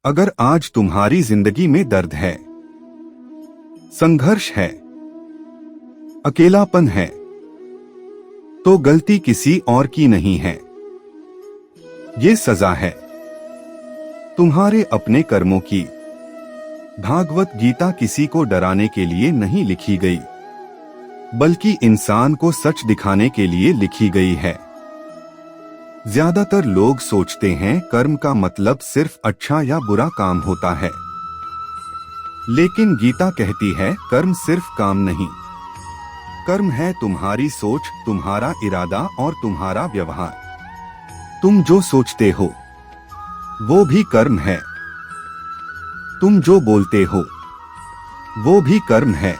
अगर आज तुम्हारी जिंदगी में दर्द है, संघर्ष है, अकेलापन है, तो गलती किसी और की नहीं है। ये सजा है तुम्हारे अपने कर्मों की। भागवत गीता किसी को डराने के लिए नहीं लिखी गई, बल्कि इंसान को सच दिखाने के लिए लिखी गई है। ज्यादातर लोग सोचते हैं कर्म का मतलब सिर्फ अच्छा या बुरा काम होता है, लेकिन गीता कहती है कर्म सिर्फ काम नहीं, कर्म है तुम्हारी सोच, तुम्हारा इरादा और तुम्हारा व्यवहार। तुम जो सोचते हो वो भी कर्म है, तुम जो बोलते हो वो भी कर्म है,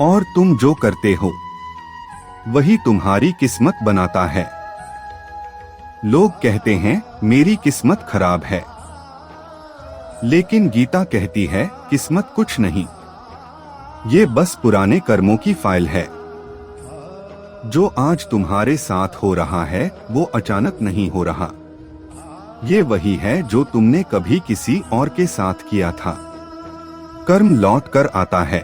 और तुम जो करते हो वही तुम्हारी किस्मत बनाता है। लोग कहते हैं मेरी किस्मत खराब है, लेकिन गीता कहती है किस्मत कुछ नहीं, ये बस पुराने कर्मों की फाइल है। जो आज तुम्हारे साथ हो रहा है वो अचानक नहीं हो रहा, ये वही है जो तुमने कभी किसी और के साथ किया था। कर्म लौट कर आता है,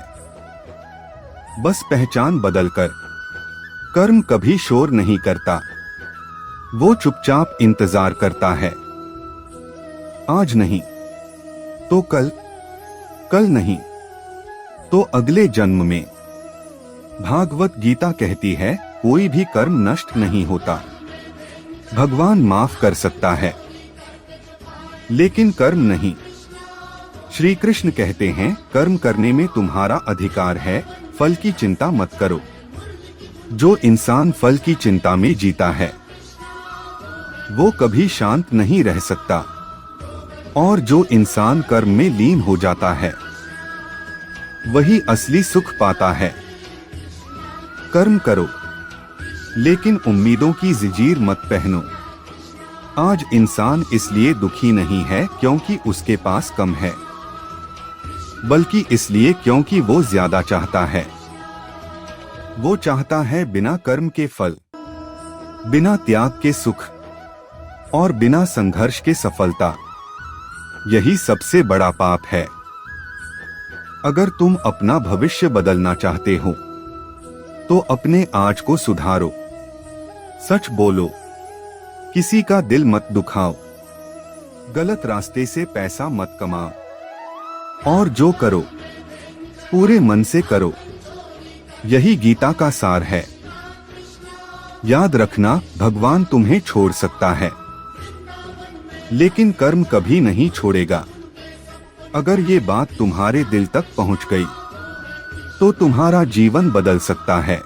बस पहचान बदलकर। कर्म कभी शोर नहीं करता, वो चुपचाप इंतजार करता है। आज नहीं तो कल, कल नहीं तो अगले जन्म में। भागवत गीता कहती है कोई भी कर्म नष्ट नहीं होता। भगवान माफ कर सकता है, लेकिन कर्म नहीं। श्री कृष्ण कहते हैं कर्म करने में तुम्हारा अधिकार है, फल की चिंता मत करो। जो इंसान फल की चिंता में जीता है वो कभी शांत नहीं रह सकता, और जो इंसान कर्म में लीन हो जाता है वही असली सुख पाता है। कर्म करो, लेकिन उम्मीदों की जंजीर मत पहनो। आज इंसान इसलिए दुखी नहीं है क्योंकि उसके पास कम है, बल्कि इसलिए क्योंकि वो ज्यादा चाहता है। वो चाहता है बिना कर्म के फल, बिना त्याग के सुख, और बिना संघर्ष के सफलता। यही सबसे बड़ा पाप है। अगर तुम अपना भविष्य बदलना चाहते हो तो अपने आज को सुधारो। सच बोलो, किसी का दिल मत दुखाओ, गलत रास्ते से पैसा मत कमाओ, और जो करो पूरे मन से करो। यही गीता का सार है। याद रखना, भगवान तुम्हें छोड़ सकता है, लेकिन कर्म कभी नहीं छोड़ेगा। अगर ये बात तुम्हारे दिल तक पहुंच गई तो तुम्हारा जीवन बदल सकता है।